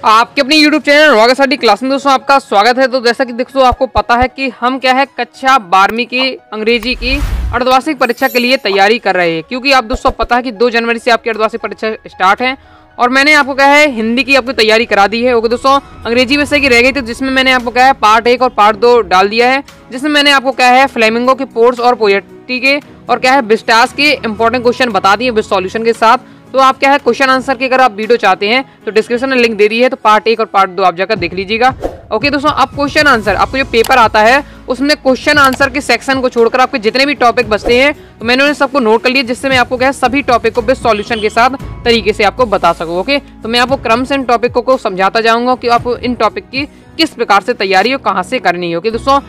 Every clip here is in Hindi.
आपके अपने YouTube channel rocket study class में दोस्तों आपका स्वागत है। तो जैसा कि दोस्तों आपको पता है कि हम क्या है कक्षा 12वीं की अंग्रेजी की अर्धवार्षिक परीक्षा के लिए तैयारी कर रहे हैं, क्योंकि आप दोस्तों पता है कि 2 जनवरी से आपकी अर्धवार्षिक परीक्षा स्टार्ट है और मैंने आपको क्या है हिंदी की आपको तैयारी करा दी है। ओके दोस्तों, अंग्रेजी विषय की रह गई थी जिसमें मैंने आपको क्या है पार्ट 1 और पार्ट 2 डाल दिया है, जिसमें मैंने आपको क्या है फ्लेमिंगो के पोर्स और पोएट्री के और क्या है विस्टास के इंपॉर्टेंट क्वेश्चन बता दिए विद सॉल्यूशन के साथ। तो आप क्या है क्वेश्चन आंसर की अगर आप वीडियो चाहते हैं तो डिस्क्रिप्शन में लिंक दे दी है, तो पार्ट 1 और पार्ट 2 आप जाकर देख लीजिएगा। ओके दोस्तों, आप क्वेश्चन आंसर आपको जो पेपर आता है उसमें क्वेश्चन आंसर के सेक्शन को छोड़कर आपके जितने भी टॉपिक बचते हैं तो मैंने उन्हें सबको नोट कर लिया, जिससे मैं आपको क्या है सभी टॉपिक को बेस्ट सॉल्यूशन के साथ तरीके से आपको बता सकूं। ओके, तो मैं आपको क्रम से इन टॉपिकों को समझाता जाऊंगा कि आप इन टॉपिक की किस प्रकार से तैयारी और कहाँ से करनी है। ओके दोस्तों,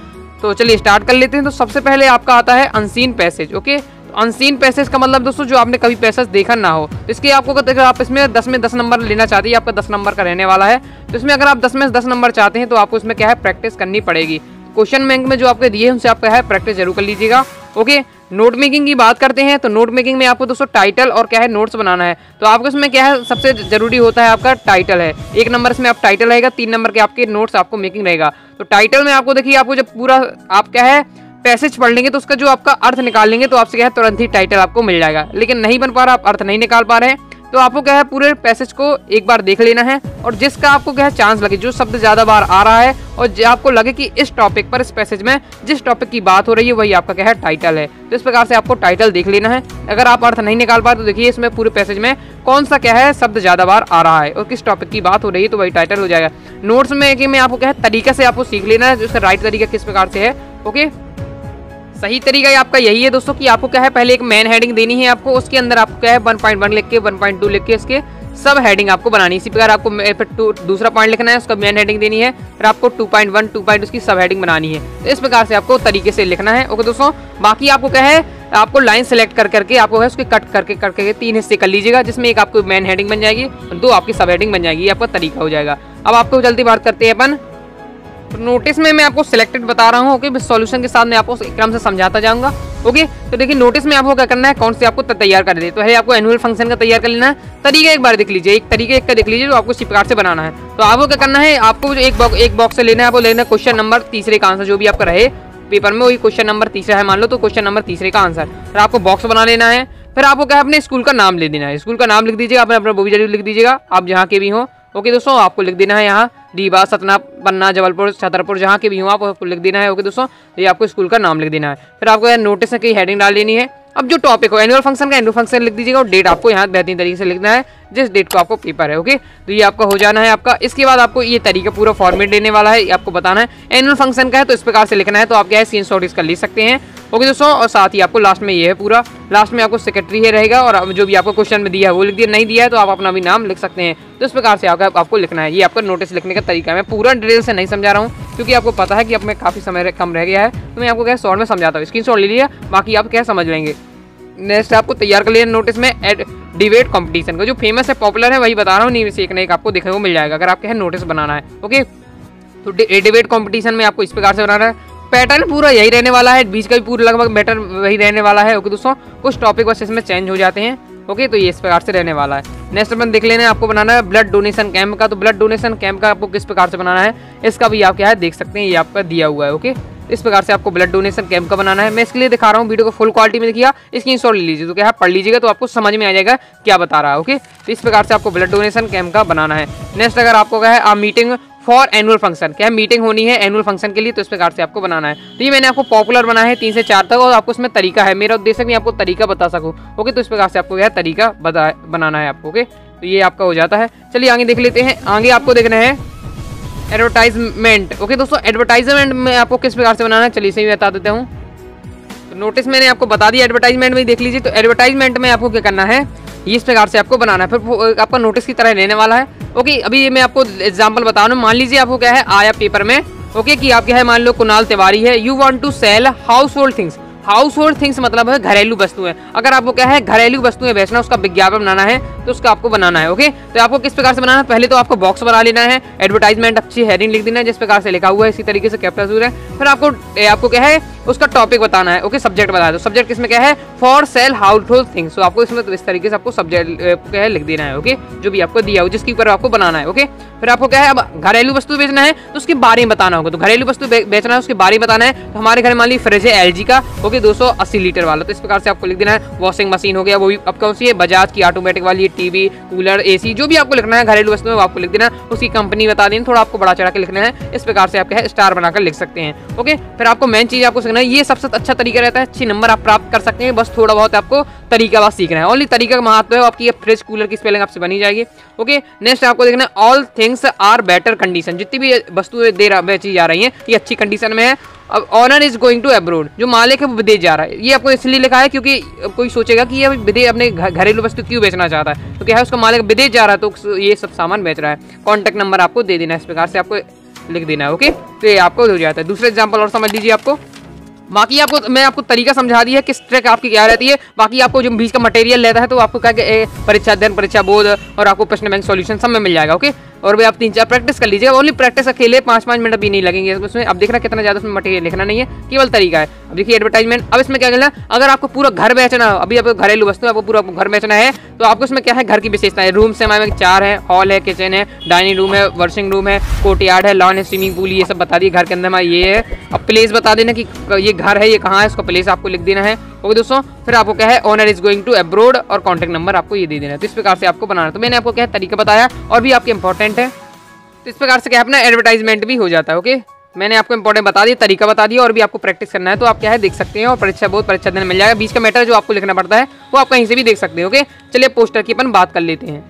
तो चलिए स्टार्ट कर लेते हैं। तो सबसे पहले आपका आता है unseen passage. Okay, unseen passage का मतलब दोस्तों जो आपने कभी पैसेज देखा ना हो, तो इसके आपको अगर आप इसमें 10 में 10 नंबर लेना चाहते हैं, आपका 10 नंबर का रहने वाला है, तो इसमें अगर आप 10 में 10 नंबर चाहते हैं तो आपको इसमें क्या है प्रैक्टिस करनी पड़ेगी। क्वेश्चन बैंक में जो आपके दिए हैं उनसे आप क्या है प्रैक्टिस जरूर कर लीजिएगा। ओके, नोट मेकिंग की बात करते हैं तो नोट मेकिंग में आपको दोस्तों टाइटल और क्या है नोट्स बनाना है। तो आपको इसमें क्या है सबसे जरूरी होता है आपका टाइटल है। 1 नंबर इसमें आप टाइटल रहेगा, 3 नंबर के आपके नोट्स आपको मेकिंग रहेगा। तो टाइटल में आपको देखिए आपको जब पूरा आप क्या है पैसेज पढ़ लेंगे तो उसका जो आपका अर्थ निकाल लेंगे तो आपसे क्या है तुरंत ही टाइटल आपको मिल जाएगा। लेकिन नहीं बन पा रहा, आप अर्थ नहीं निकाल पा रहे हैं, तो आपको क्या है पूरे पैसेज को एक बार देख लेना है और जिसका आपको क्या है चांस लगे, जो शब्द ज्यादा बार आ रहा है और जो आपको लगे कि इस टॉपिक पर इस पैसेज में जिस टॉपिक की बात हो रही है वही आपका क्या है टाइटल है, तो इस प्रकार से आपको टाइटल देख लेना है। अगर आप अर्थ नहीं निकाल पाए तो देखिए इसमें पूरे पैसेज में कौन सा क्या है शब्द ज्यादा बार आ रहा है और किस टॉपिक की बात हो रही है, तो वही टाइटल हो जाएगा। नोट्स में कि मैं आपको क्या है तरीका से आपको सीख लेना है, उसका राइट तरीका किस प्रकार से है। ओके, सही तरीका आपका यही है दोस्तों कि आपको क्या है पहले एक मेन हेडिंग देनी है आपको, उसके अंदर आपको क्या है 1.1 लिख के 1.2 लिख के इसके सब हेडिंग आपको बनानी है। इसी प्रकार आपको फिर दूसरा पॉइंट लिखना है, उसका मेन हेडिंग देनी है, फिर आपको 2.1 2. उसकी सब हेडिंग बनानी है। तो इस प्रकार से आपको तरीके से लिखना है। ओके दोस्तों, बाकी आपको क्या है आपको लाइन सेलेक्ट कर करके आपको है उसके कट करके 3 हिस्से कर लीजिएगा, जिसमें एक आपको मेन हेडिंग बन जाएगी और 2 आपकी सब हेडिंग बन जाएगी। आपका तरीका हो जाएगा। अब आपको जल्दी बात करते हैं अपन तो नोटिस में मैं आपको सिलेक्टेड बता रहा हूँ। ओके, सॉल्यूशन के साथ मैं आपको क्रम से समझाता जाऊंगा। ओके, तो देखिए नोटिस में आपको क्या करना है, कौन से आपको तैयार कर दे, तो है आपको एनुअल फंक्शन का तैयार कर लेना है। तरीका एक बार देख लीजिए, एक तरीके एक का देख लीजिए जो आपको इसी प्रकार से बनाना है। तो आपको क्या करना है, आपको एक बॉक्स से लेना है, आपको लेना है क्वेश्चन नंबर तीसरे का आंसर, जो भी आपका रहे पेपर में वही क्वेश्चन नंबर तीसरा है मान लो, तो क्वेश्चन नंबर तीसरे का आंसर, फिर आपको बॉक्स बना लेना है। फिर आपको क्या अपने स्कूल का नाम ले देना है, स्कूल का नाम लिख दीजिएगा, अपना वो भी जरूर लिख दीजिएगा आप जहाँ के भी हो। ओके दोस्तों, आपको लिख देना है यहाँ रीवा, सतना, पन्ना, जबलपुर, छतरपुर, जहाँ के भी हो आपको लिख देना है। ओके दोस्तों, ये आपको स्कूल का नाम लिख देना है। फिर आपको यहाँ नोटिस की हेडिंग डाल देनी है। अब जो टॉपिक हो एनुअल फंक्शन का एनुअल फंक्शन लिख दीजिएगा और डेट आपको यहाँ बेहतरीन तरीके से लिखना है, जिस डेट को आपको पेपर है। ओके, तो ये आपका हो जाना है आपका। इसके बाद आपको ये तरीका पूरा फॉर्मेट देने वाला है, आपको बताना है एनुअल फंक्शन का है तो इस प्रकार से लिखना है, तो आप क्या है स्क्रीनशॉट इसका ले सकते हैं। ओके दोस्तों, और साथ ही आपको लास्ट में ये है पूरा, लास्ट में आपको सेक्रेटरी है रहेगा और जो भी आपको क्वेश्चन में दिया है वो लिख दिया, नहीं दिया है तो आप अपना भी नाम लिख सकते हैं। तो इस प्रकार से आपको लिखना है। ये आपका नोटिस लिखने का तरीका है। मैं पूरा डिटेल से नहीं समझा रहा हूँ क्योंकि आपको पता है कि अब में काफ़ी समय कम रह गया है, तो मैं आपको क्या शॉर्ट में समझाता हूँ। स्क्रीनशॉट ले लिया, बाकी आप क्या समझ लेंगे। नेक्स्ट आपको तैयार कर लिया नोटिस में डिबेट कंपटीशन का, जो फेमस है पॉपुलर है वही बता रहा हूँ, नहीं वैसे एक ना एक आपको देखने को मिल जाएगा अगर आपके नोटिस बनाना है। ओके, तो डिबेट कंपटीशन में आपको इस प्रकार से बनाना है। पैटर्न पूरा यही रहने वाला है, बीच का भी पूरा लगभग पैटर्न वही रहने वाला है। ओके दोस्तों, कुछ टॉपिक बस इसमें चेंज हो जाते हैं। ओके, तो ये इस प्रकार से रहने वाला है। नेक्स्ट अपन देख लेना है, आपको बनाना है ब्लड डोनेशन कैंप का। तो ब्लड डोनेशन कैंप का आपको किस प्रकार से बनाना है इसका भी आप क्या है देख सकते हैं, ये आपका दिया हुआ है। ओके, इस प्रकार से आपको ब्लड डोनेशन कैंप का बनाना है। मैं इसके लिए दिखा रहा हूँ, वीडियो को फुल क्वालिटी में देखिए, स्क्रीनशॉट ले लीजिए, तो क्या है पढ़ लीजिएगा तो आपको समझ में आ जाएगा क्या बता रहा है। ओके, तो इस प्रकार से आपको ब्लड डोनेशन कैंप का बनाना है। नेक्स्ट अगर आपको क्या है मीटिंग फॉर एनुअल फंक्शन, क्या है मीटिंग होनी है एनुअल फंक्शन के लिए, तो इस प्रकार से आपको बनाना है। तो ये मैंने आपको पॉपुलर बनाया है 3 से 4 तक और आपको इसमें तरीका है, मेरा उद्देश्य भी आपको तरीका बता सकूं। ओके, तो इस प्रकार से आपको क्या है तरीका बनाना है आपको। ओके, तो ये आपका हो जाता है। चलिए आगे देख लेते हैं। आगे आपको देखना है एडवर्टाइजमेंट। ओके दोस्तों, एडवर्टाइजमेंट में आपको किस प्रकार से बनाना है, चलिए इसे भी बता देता हूँ। तो नोटिस मैंने आपको बता दिया, एडवर्टाइजमेंट में देख लीजिए। तो एडवर्टाइजमेंट में आपको क्या करना है, इस प्रकार से आपको बनाना है, फिर आपका नोटिस की तरह रहने वाला है। ओके, अभी मैं आपको एग्जांपल बता रहा हूँ। मान लीजिए आपको क्या है आया पेपर में, ओके, कि आप क्या है मान लो कुणाल तिवारी है, you want to sell household things. Household things मतलब है घरेलू वस्तुएं। अगर आपको क्या है घरेलू वस्तुएं बेचना, उसका विज्ञापन बनाना है, तो उसका आपको बनाना है। ओके, तो आपको किस प्रकार से बनाना है, पहले तो आपको बॉक्स बना लेना है, एडवर्टाइजमेंट अच्छी हेडिंग लिख देना है जिस प्रकार से लिखा हुआ है इसी तरीके से कैप्चर है। फिर आपको क्या है उसका टॉपिक बताना है। ओके, सब्जेक्ट बताना है, तो सब्जेक्ट किसमें क्या है, फॉर सेल हाउसहोल्ड थिंग्स। तो आपको इसमें तो इस तरीके से आपको सब्जेक्ट क्या है लिख देना है। ओके, जो भी आपको दिया हो जिसके ऊपर आपको बनाना है। ओके, फिर आपको क्या है अब घरेलू वस्तु बेचना है तो उसके बारे में बताना होगा। तो घरेलू वस्तु बेचना है उसके बारे में बताना है। तो हमारे घर में मान ली फ्रिज है LG का, ओके 280 लीटर वाला, तो इस प्रकार से आपको लिख देना है। वॉशिंग मशीन हो गया, वो भी अब कौन सी है, बजाज की ऑटोमेटिक वाली, टीवी, कूलर, AC, जो भी आपको लिखना है घरेलू वस्तु में वो आपको लिख देना है। उसकी कंपनी बता देना, थोड़ा आपको बड़ा चढ़ा के लिखना है। इस प्रकार से आप क्या है स्टार बनाकर लिख सकते हैं। ओके, फिर आपको मेन चीज आपको सीखना है, ये सबसे अच्छा तरीका रहता है, अच्छे नंबर आप प्राप्त कर सकते हैं। बस थोड़ा बहुत आपको तरीका बस सीखना है, ओनली तरीका का महत्व है। आपकी ये फ्रिज कूलर की स्पेलिंग आपसे बनी जाएगी। ओके, नेक्स्ट आपको देखना है all things are better condition. जितनी भी वस्तुएं बेची जा रही हैं ये अच्छी कंडीशन में है। अब owner is going to abroad, जो मालिक है वो विदेश जा रहा है। ये आपको इसलिए लिखा है क्योंकि कोई सोचेगा कि ये विदेश अपने घरेलू वस्तु क्यों बेचना चाहता है, तो क्या है उसका मालिक विदेश जा रहा है तो ये सब सामान बेच रहा है। कॉन्टैक्ट नंबर आपको दे देना है, इस प्रकार से आपको लिख देना है। ओके, तो ये आपको हो जाता है। दूसरा एग्जाम्पल और समझ लीजिए। आपको बाकी मैं आपको तरीका समझा दिया किस ट्रैक आपकी क्या रहती है। बाकी आपको जो बीच का मटेरियल लेता है तो आपको क्या परीक्षा अध्ययन, परीक्षा बोध और आपको प्रश्न बैंक सॉल्यूशन सब में मिल जाएगा। ओके, और भी आप 3-4 प्रैक्टिस कर लीजिएगा। ओनली प्रैक्टिस अकेले 5-5 मिनट भी नहीं लगेंगे उसमें। अब देखना कितना ज्यादा उसमें मटेरियल लिखना नहीं है, केवल तरीका है। अब देखिए एडवर्टाइजमेंट, अब इसमें क्या करना है, अगर आपको पूरा घर बेचना है, अभी आपको घरेलू वस्तु आपको पूरा घर बेचना है तो आपको इसमें क्या है घर की विशेषता है। रूम से हमारे 4 है, हॉल है, किचन है, डाइनिंग रूम है, वॉशिंग रूम है, कोर्टयार्ड है, लॉन है, स्विमिंग पूल, ये सब बता दिए घर के अंदर हमारा ये है। अब प्लेस बता देना कि ये घर है ये कहाँ है, उसका प्लेस आपको लिख देना है। ओके दोस्तों, फिर आपको क्या है owner is going to abroad और कॉन्टैक्ट नंबर आपको ये दे देना है। तो इस प्रकार से आपको बनाना है। तो मैंने आपको क्या तरीका बताया और भी आपके इंपॉर्टेंट है, तो इस प्रकार से क्या अपना एडवर्टाइजमेंट भी हो जाता है। ओके, मैंने आपको इंपॉर्टेंट बता दिया, तरीका बता दिया और भी आपको प्रैक्टिस करना है तो आप क्या है देख सकते हैं और परीक्षा बहुत परीक्षा दिन मिल जाएगा। बीच का मैटर जो आपको लिखना पड़ता है वो आप कहीं से भी देख सकते हैं। ओके, चलिए पोस्टर की अपन बात कर लेते हैं।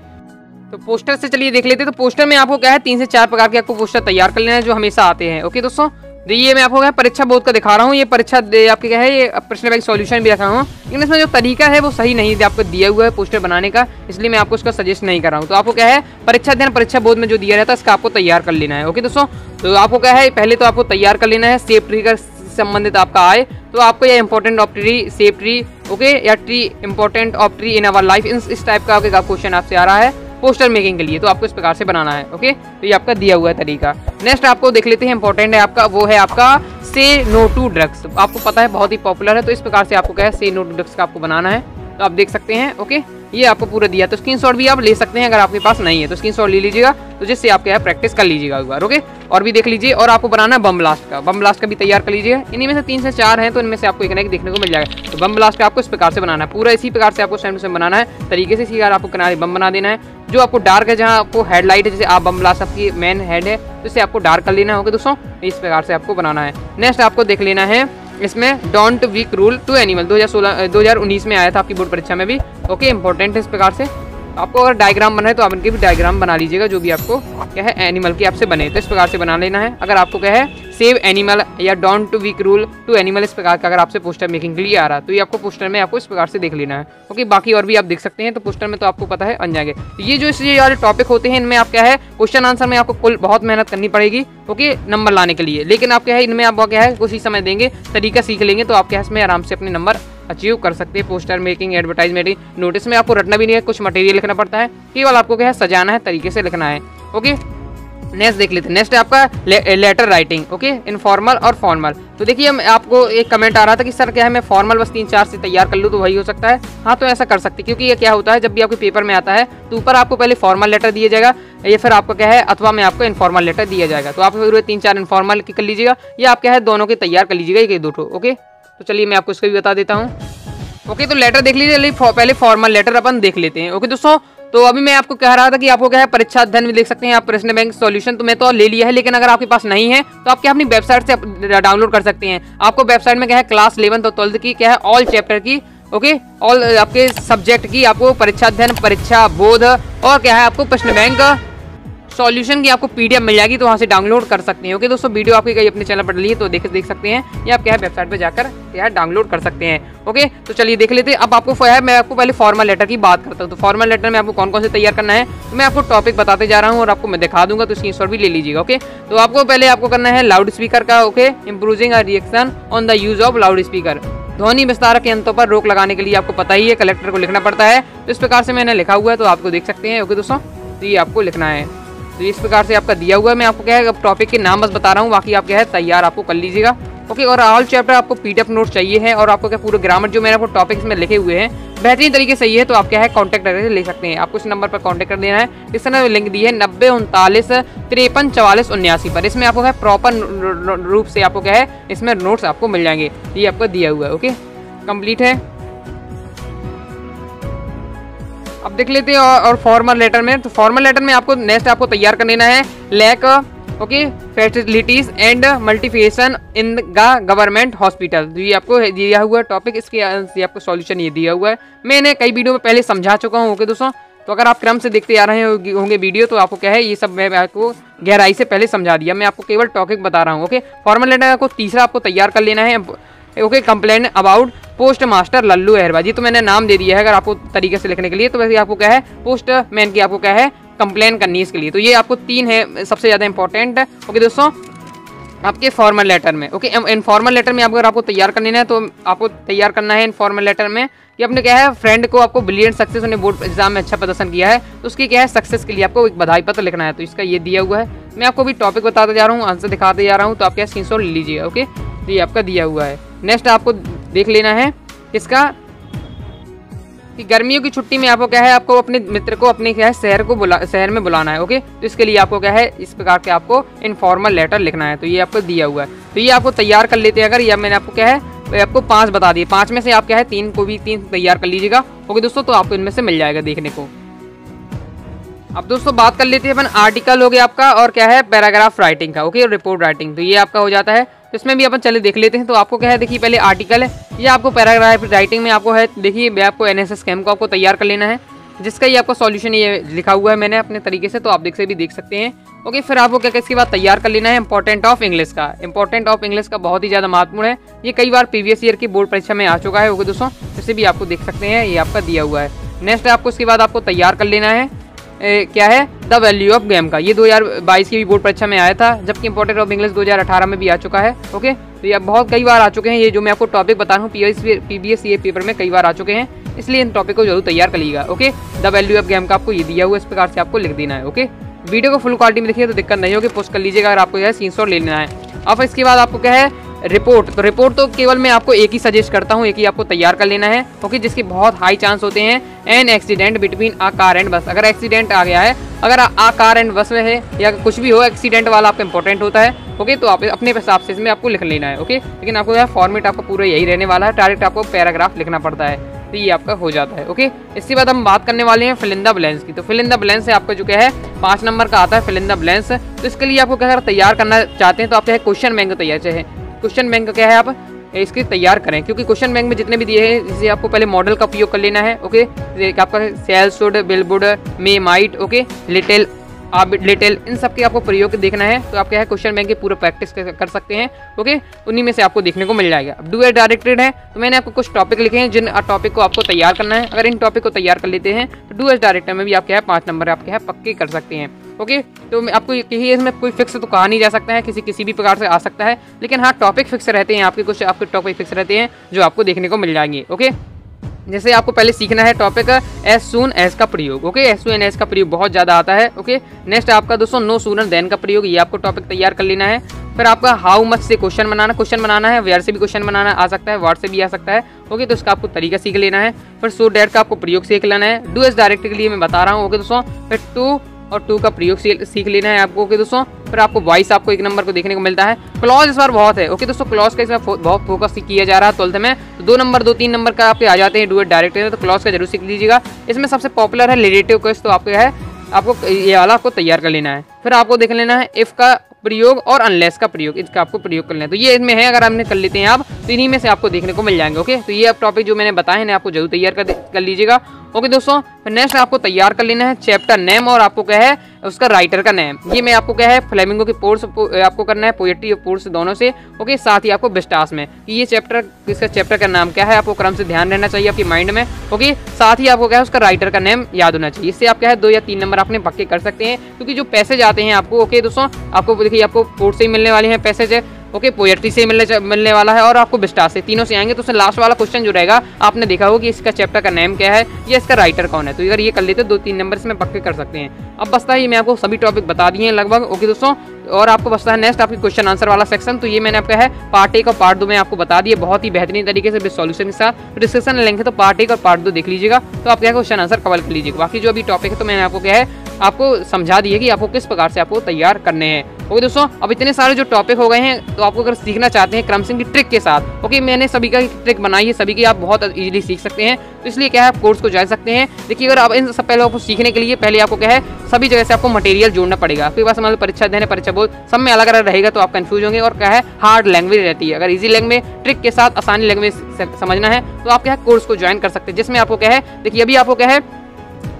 तो पोस्टर से चलिए देख लेते हैं। तो पोस्टर में आपको क्या है 3 से 4 प्रकार के आपको पोस्टर तैयार कर लेना है जो हमेशा आते हैं। ओके दोस्तों, ये मैं आपको क्या परीक्षा बोर्ड का दिखा रहा हूँ। ये परीक्षा आपके क्या है ये प्रश्न बैंक सॉल्यूशन भी रखा हूँ, लेकिन इसमें जो तरीका है वो सही नहीं आपको दिया हुआ है पोस्टर बनाने का, इसलिए मैं आपको उसका सजेस्ट नहीं कर रहा हूँ। तो आपको क्या है परीक्षा अध्ययन परीक्षा बोर्ड में जो दिया रहता है इसका आपको तैयार कर लेना है। ओके दोस्तों, तो आपको क्या है पहले तो आपको तैयार कर लेना है सेफ ट्री का संबंधित आपका आए तो आपको यह important of tree, safe tree, okay, या tree important of tree in our life, इस टाइप का क्वेश्चन आपसे आ रहा है पोस्टर मेकिंग के लिए। तो आपको इस प्रकार से बनाना है। ओके, तो ये आपका दिया हुआ है तरीका। नेक्स्ट आपको देख लेते हैं, इंपॉर्टेंट है आपका, वो है आपका से नो टू ड्रग्स। आपको पता है बहुत ही पॉपुलर है, तो इस प्रकार से आपको क्या है से नो टू ड्रग्स का आपको बनाना है। तो आप देख सकते हैं। ओके, ये आपको पूरा दिया, तो स्क्रीनशॉट भी आप ले सकते हैं, अगर आपके पास नहीं है तो स्क्रीनशॉट ले लीजिएगा, तो जिससे आप क्या है प्रैक्टिस कर लीजिएगा एक बार। ओके, और भी देख लीजिए। और आपको बनाना है बम ब्लास्ट का, बम ब्लास्ट का भी तैयार कर लीजिएगा। इन्हीं में से 3 से 4 हैं, तो इनमें से आपको एक ना एक देखने को मिल जाएगा। तो बम ब्लास्ट का आपको इस प्रकार से बनाना है, पूरा इसी प्रकार से आपको सेम टू सेम बनाना है तरीके से। इसी प्रकार आपको किनारे बम बना देना है, जो आपको डार्क है जहाँ आपको हेडलाइट है, जैसे आप बम ब्लास्ट आपकी मेन हेड है तो इसे आपको डार्क कर लेना होगा दोस्तों, इस प्रकार से आपको बनाना है। नेक्स्ट आपको देख लेना है इसमें don't be cruel to animal 2019 में आया था आपकी बोर्ड परीक्षा में भी। ओके, इंपॉर्टेंट है इस प्रकार से। आपको अगर डायग्राम बनाए तो आप इनके भी डायग्राम बना लीजिएगा, जो भी आपको क्या है एनिमल की आपसे बने तो इस प्रकार से बना लेना है। अगर आपको क्या है सेव एनिमल या don't be cruel to animal इस प्रकार का अगर आपसे पोस्टर मेकिंग के लिए आ रहा है तो ये आपको पोस्टर में आपको इस प्रकार से देख लेना है। ओके, बाकी और भी आप देख सकते हैं, तो पोस्टर में तो आपको पता है बन जाएंगे। ये जो इसलिए वाले टॉपिक होते हैं इनमें आप क्या है क्वेश्चन आंसर में आपको कुल बहुत मेहनत करनी पड़ेगी। ओके, नंबर लाने के लिए, लेकिन आप क्या है इनमें आप क्या है कुछ ही समय देंगे, तरीका सीख लेंगे तो आप क्या है इसमें आराम से अपने नंबर अचीव कर सकते हैं। पोस्टर मेकिंग, एडवर्टाइजमेंट, नोटिस में आपको रटना भी नहीं है, कुछ मटेरियल लिखना पड़ता है, केवल आपको क्या है सजाना है, तरीके से लिखना है। ओके, नेक्स्ट देख लेते हैं। नेक्स्ट है आपका लेटर राइटिंग। ओके, इनफॉर्मल और फॉर्मल। तो देखिए आपको एक कमेंट आ रहा था कि सर क्या है मैं फॉर्मल बस 3-4 से तैयार कर लूँ तो वही हो सकता है। हाँ, तो ऐसा कर सकते हैं, क्योंकि ये क्या होता है जब भी आपके पेपर में आता है तो ऊपर आपको पहले फॉर्मल लेटर दिया जाएगा या फिर आपको क्या है अथवा में आपको इनफॉर्मल लेटर दिया जाएगा। तो आप फिर 3-4 इनफॉर्मल कर लीजिएगा या आप क्या है दोनों के तैयार कर लीजिएगा, एक 2 ओके, तो चलिए मैं आपको इसका भी बता देता हूँ। ओके, तो लेटर देख लीजिए, पहले फॉर्मल लेटर अपन देख लेते हैं। ओके दोस्तों, तो अभी मैं आपको कह रहा था कि आपको क्या है परीक्षा अध्ययन में देख सकते हैं आप प्रश्न बैंक सॉल्यूशन, तो मैं तो ले लिया है, लेकिन अगर आपके पास नहीं है तो आप क्या अपनी वेबसाइट से डाउनलोड कर सकते हैं। आपको वेबसाइट में क्या है क्लास 11 और 12 की क्या है ऑल चैप्टर की, ओके, ऑल आपके सब्जेक्ट की आपको परीक्षा अध्ययन, परीक्षा बोध और क्या है आपको प्रश्न बैंक सॉल्यूशन की आपको PDF मिल जाएगी, तो वहाँ से डाउनलोड कर सकते हैं। ओके दोस्तों, वीडियो आपकी कहीं अपने चैनल पर डली है तो देख सकते हैं, या आप क्या है वेबसाइट पे जाकर क्या है डाउनलोड कर सकते हैं। ओके, तो चलिए देख लेते हैं। अब आपको है मैं आपको पहले फॉर्मल लेटर की बात करता हूँ। तो फॉर्मल लेटर में आपको कौन कौन से तैयार करना है तो मैं आपको टॉपिक बताते जा रहा हूँ और आपको मैं दिखा दूंगा, तो स्क्रीनशॉट भी ले लीजिएगा। ओके, तो आपको पहले आपको करना है लाउड स्पीकर का। Okay, improving a reaction on the use of loud speaker. ध्वनि विस्तारक यंत्रों पर रोक लगाने के लिए आपको पता ही है कलेक्टर को लिखना पड़ता है। तो इस प्रकार से मैंने लिखा हुआ है, तो आपको देख सकते हैं। ओके दोस्तों, तो ये आपको लिखना है। तो इस प्रकार से आपका दिया हुआ है। मैं आपको क्या है अब टॉपिक के नाम बस बता रहा हूँ, बाकी आप क्या है तैयार आपको कर लीजिएगा। ओके, और ऑल चैप्टर आपको पीडीएफ नोट चाहिए है, और आपको क्या पूरे ग्रामर जो मैंने आपको टॉपिक्स में लिखे हुए हैं बेहतरीन तरीके से है, तो आप क्या है कॉन्टैक्ट करके ले सकते हैं। आपको इस नंबर पर कॉन्टैक्ट कर देना है। इस तरह लिंक दी है 90 39 53 44 79 पर। इसमें आपको है प्रॉपर रूप से आपको क्या है इसमें नोट्स आपको मिल जाएंगे। ये आपको दिया हुआ है। ओके, कंप्लीट है। अब देख लेते हैं और फॉर्मल लेटर में, तो फॉर्मल लेटर में आपको नेक्स्ट आपको तैयार कर लेना है lack okay facilities and multiplication in government hospital. तो ये आपको दिया हुआ है टॉपिक, इसके आपको सॉल्यूशन ये दिया हुआ है। मैंने कई वीडियो में पहले समझा चुका हूँ। ओके दोस्तों, तो अगर आप क्रम से देखते आ रहे होंगे वीडियो, तो आपको क्या है ये सब मैं आपको गहराई से पहले समझा दिया। मैं आपको केवल टॉपिक बता रहा हूँ। ओके, फॉर्मल लेटर को तीसरा आपको तैयार कर लेना है। Okay, complain about post master Lallu अहरवाजी, तो मैंने नाम दे दिया है अगर आपको तरीके से लिखने के लिए। तो वैसे आपको क्या है पोस्ट मैन की आपको क्या है कंप्लेन करनी है इसके लिए। तो ये आपको 3 है सबसे ज़्यादा इंपॉर्टेंट। ओके दोस्तों, आपके फॉर्मल लेटर में। ओके, इनफॉर्मल लेटर में अगर आपको तैयार कर लेना है, तो आपको तैयार करना है इनफॉर्मल लेटर में कि अपने क्या है फ्रेंड को आपको ब्रिलियंट सक्सेस, उन्हें बोर्ड एग्जाम में अच्छा प्रदर्शन किया है, तो उसकी क्या है सक्सेस के लिए आपको एक बधाई पत्र लिखना है। तो इसका ये दिया हुआ है। मैं आपको भी टॉपिक बताते जा रहा हूँ, आंसर दिखाते जा रहा हूँ, तो आप क्या स्क्रीनशॉट ले लीजिएगा। ओके, तो ये आपका दिया हुआ है। नेक्स्ट आपको देख लेना है इसका कि गर्मियों की छुट्टी में आपको क्या है आपको अपने मित्र को अपने क्या है शहर में बुलाना है। ओके, तो इसके लिए आपको क्या है इस प्रकार के आपको इनफॉर्मल लेटर लिखना है। तो ये आपको दिया हुआ है। तो ये आपको तैयार कर लेते हैं। अगर या मैंने आपको क्या है आपको 5 बता दिए, 5 में से आप क्या है 3 को भी 3 तैयार कर लीजिएगा। ओके दोस्तों, तो आपको इनमें से मिल जाएगा देखने को। अब दोस्तों बात कर लेते हैं अपन आर्टिकल हो गया आपका, और क्या है पैराग्राफ राइटिंग का। ओके, रिपोर्ट राइटिंग, तो ये आपका हो जाता है। तो इसमें भी अपन चले देख लेते हैं। तो आपको क्या है देखिए पहले आर्टिकल है, ये आपको पैराग्राफ राइटिंग में आपको है देखिए आपको एनएसएस कैंप को आपको तैयार कर लेना है, जिसका ये आपका सॉल्यूशन ये लिखा हुआ है मैंने अपने तरीके से, तो आप देख सकते हैं। ओके, फिर आपको क्या इसके बाद तैयार कर लेना है इंपॉर्टेंट ऑफ इंग्लिश का। इंपॉर्टेंट ऑफ इंग्लिश का बहुत ही ज़्यादा महत्वपूर्ण है, ये कई बार प्रीवियस ईयर की बोर्ड परीक्षा में आ चुका है। ओके दोस्तों, इसे भी आपको देख सकते हैं, ये आपका दिया हुआ है। नेक्स्ट आपको इसके बाद आपको तैयार कर लेना है क्या है द वैल्यू ऑफ गेम का। ये 2022 की भी बोर्ड परीक्षा में आया था, जबकि इंपॉर्टेंट ऑफ इंग्लिश 2018 में भी आ चुका है। ओके, तो ये बहुत कई बार आ चुके हैं। ये जो मैं आपको टॉपिक बता रहा हूँ पीबीएस ये पेपर में कई बार आ चुके हैं, इसलिए इन टॉपिक को जरूर तैयार कर लीजिएगा। Okay, the value of game का आपको ये दिया हुआ है, इस प्रकार से आपको लिख देना है। ओके, वीडियो को फुल क्वालिटी में देखिए तो दिक्कत नहीं होगी, पोस्ट कर लीजिएगा अगर आपको स्क्रीनशॉट ले लेना है। अब इसके बाद आपको क्या है रिपोर्ट, तो रिपोर्ट तो केवल मैं आपको एक ही सजेस्ट करता हूँ, एक ही आपको तैयार कर लेना है। ओके, जिसके बहुत हाई चांस होते हैं an accident between a car and bus. अगर एक्सीडेंट आ गया है, अगर आ कार एंड बस में है या कुछ भी हो, एक्सीडेंट वाला आपका इंपॉर्टेंट होता है। ओके, तो आप अपने हिसाब से इसमें आपको लिख लेना है। ओके, लेकिन आपको यह फॉर्मेट आपका पूरा यही रहने वाला है, डायरेक्ट आपको पैराग्राफ लिखना पड़ता है, तो ये आपका हो जाता है। ओके, इसके बाद हम बात करने वाले हैं फिल इन द ब्लैंक्स की। तो फिल इन द ब्लैंक्स है आपका जो क्या है 5 नंबर का आता है फिल इन द ब्लैंक्स। तो इसके लिए आपको क्या अगर तैयार करना चाहते हैं तो आप क्या है क्वेश्चन बैंक तैयार चाहिए। क्वेश्चन बैंक क्या है आप इसके तैयार करें, क्योंकि क्वेश्चन बैंक में जितने भी दिए हैं इसे आपको पहले मॉडल का उपयोग कर लेना है। ओके, आपका सेल शुड बिलवुड may might okay little little इन सब के आपको प्रयोग देखना है। तो आप क्या है क्वेश्चन बैंक की पूरा प्रैक्टिस कर सकते हैं। ओके, उन्हीं में से आपको देखने को मिल जाएगा। अब डू एज डायरेक्टेड है, तो मैंने आपको कुछ टॉपिक लिखे हैं जिन टॉपिक को आपको तैयार करना है। अगर इन टॉपिक को तैयार कर लेते हैं तो डू एज डायरेक्टेड में भी आप क्या है 5 नंबर आप क्या है पक्के कर सकते हैं। ओके, तो आपको यही इसमें कोई फिक्स तो कहा नहीं जा सकता है, किसी भी प्रकार से आ सकता है, लेकिन हाँ टॉपिक फिक्स रहते हैं आपके, कुछ आपके टॉपिक फिक्स रहते हैं जो आपको देखने को मिल जाएंगे। ओके, जैसे आपको पहले सीखना है टॉपिक एज सून एज का प्रयोग। ओके, एज सून एज का प्रयोग बहुत ज़्यादा आता है। ओके, नेक्स्ट आपका दोस्तों नो सूनर देन का प्रयोग, ये आपको टॉपिक तैयार कर लेना है। फिर आपका हाउ मच से क्वेश्चन बनाना है, वेयर से भी क्वेश्चन बनाना आ सकता है, व्हाट से भी आ सकता है। ओके, तो इसका आपको तरीका सीख लेना है। फिर सो डैट का आपको प्रयोग सीख लेना है। डू एज डायरेक्ट के लिए मैं बता रहा हूँ। ओके दोस्तों, फिर टू और टू का प्रयोग सीख लेना है आपको। ओके दोस्तों, फिर आपको वॉइस आपको 1 नंबर को देखने को मिलता है। क्लॉज इस बार बहुत है। ओके दोस्तों, क्लॉज का इसमें बहुत फोकस किया जा रहा है 12th में, तो 2 नंबर 2-3 नंबर का आपके आ जाते हैं डू एट डायरेक्ट में, तो क्लॉज का जरूर सीख लीजिएगा। इसमें सबसे पॉपुलर है रिलेटिव केस, तो आपको है आपको ये वाला आपको तैयार कर लेना है। फिर आपको देख लेना है इफ का प्रयोग और अनलेस का प्रयोग, इसका आपको प्रयोग कर लेना है। तो ये इसमें है, अगर आपने कर लेते हैं आप तो इन्हीं में से आपको देखने को मिल जाएंगे। ओके, तो ये आप टॉपिक जो मैंने बताए हैं आपको जरूर तैयार कर लीजिएगा। ओके दोस्तों, फिर नेक्स्ट आपको तैयार कर लेना है चैप्टर नेम और आपको क्या है उसका राइटर का नेम। ये मैं आपको क्या है फ्लेमिंगो की पोर्स आपको करना है, पोएट्री और पोर्स दोनों से। ओके, साथ ही आपको बिस्टास में कि ये चैप्टर इसका चैप्टर का नाम क्या है आपको क्रम से ध्यान रहना चाहिए आपकी माइंड में। ओके, साथ ही आपको क्या है उसका राइटर का नेम याद होना चाहिए। इससे आप क्या है 2 या 3 नंबर अपने पक्के कर सकते हैं, क्योंकि जो पैसेज आते हैं आपको ओके दोस्तों आपको देखिए आपको पोर्ट से ही मिलने वाले हैं पैसेज है, ओके, पोएट्री से मिलने वाला है और आपको विस्टार से, तीनों से आएंगे। तो उससे लास्ट वाला क्वेश्चन जो रहेगा आपने देखा होगा कि इसका चैप्टर का नेम क्या है या इसका राइटर कौन है। तो अगर ये कर लेते 2-3 नंबर इसमें पक्के कर सकते हैं। अब बसता है ये मैं आपको सभी टॉपिक बता दिए हैं लगभग। ओके दोस्तों, और आपको बसता है नेक्स्ट आपकी क्वेश्चन आंसर वाला सेक्शन। तो ये मैंने आपका है पार्ट 1 और पार्ट 2 में आपको बता दिए बहुत ही बेहतरीन तरीके से सॉल्यूशन के साथ। डिस्क्रिप्शन में लिंक है, तो पार्ट 1 और पार्ट 2 देख लीजिएगा, तो आप क्या क्वेश्चन आंसर कवर कर लीजिएगा। बाकी जो अभी टॉपिक है तो मैंने आपको क्या है आपको समझा दिए कि आपको किस प्रकार से आपको तैयार करने हैं। ओके दोस्तों, अब इतने सारे जो टॉपिक हो गए हैं, तो आपको अगर सीखना चाहते हैं क्रम सिंह की ट्रिक के साथ, ओके, मैंने सभी का ट्रिक बनाई है, सभी की आप बहुत इजीली सीख सकते हैं। तो इसलिए क्या है आप कोर्स को जा सकते हैं। देखिए, अगर आप इन सब पहले आपको सीखने के लिए पहले आपको क्या है सभी जगह से आपको मटेरियल जोड़ना पड़ेगा। आपके पास मतलब परीक्षा देने परीक्षा बोर्ड सब में अलग अलग रहेगा, तो आप कंफ्यूज होंगे। और क्या है हार्ड लैंग्वेज रहती है, अगर इजी लैंग्वेज ट्रिक के साथ आसानी लैंग्वेज समझना है तो आप क्या है कोर्स को ज्वाइन कर सकते हैं, जिसमें आपको क्या है देखिए अभी आपको क्या है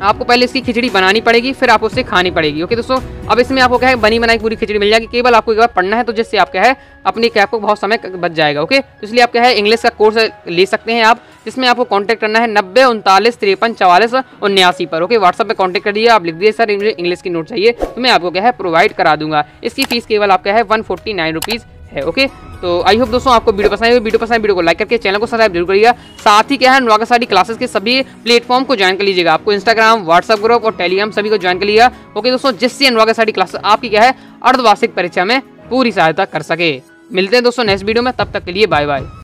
आपको पहले इसकी खिचड़ी बनानी पड़ेगी, फिर आप उससे खानी पड़ेगी। ओके दोस्तों, अब इसमें आपको क्या है बनी बनाई पूरी खिचड़ी मिल जाएगी, केवल आपको एक बार पढ़ना है, तो जिससे आप क्या है अपनी कैब को बहुत समय बच जाएगा। ओके, तो इसलिए आप क्या है इंग्लिश का कोर्स ले सकते हैं आप, जिसमें आपको कांटेक्ट करना है 90 39 53 44 79 पर। ओके, व्हाट्सअप पे कांटेक्ट कर दिए, आप लिख दिए सर इंग्लिश की नोट चाहिए, तो मैं आपको क्या है प्रोवाइड करा दूंगा। इसकी फीस केवल आपका है 149 रुपीज़ है। ओके, तो आई होप दोस्तों आपको वीडियो पसंद आई, वीडियो को लाइक करके चैनल को सब्सक्राइब जरूर करिएगा। साथ ही क्या है अनुराग स्टडी क्लासेस के सभी प्लेटफॉर्म को ज्वाइन कर लीजिएगा। आपको इंस्टाग्राम, व्हाट्सएप ग्रुप और टेलीग्राम सभी को ज्वाइन कर लीजिएगा। ओके दोस्तों, जिससे अनुराग स्टडी क्लासेस आपकी क्या है अर्धवार्षिक परीक्षा में पूरी सहायता कर सके। मिलते हैं दोस्तों नेक्स्ट वीडियो में, तब तक के लिए बाय बाय।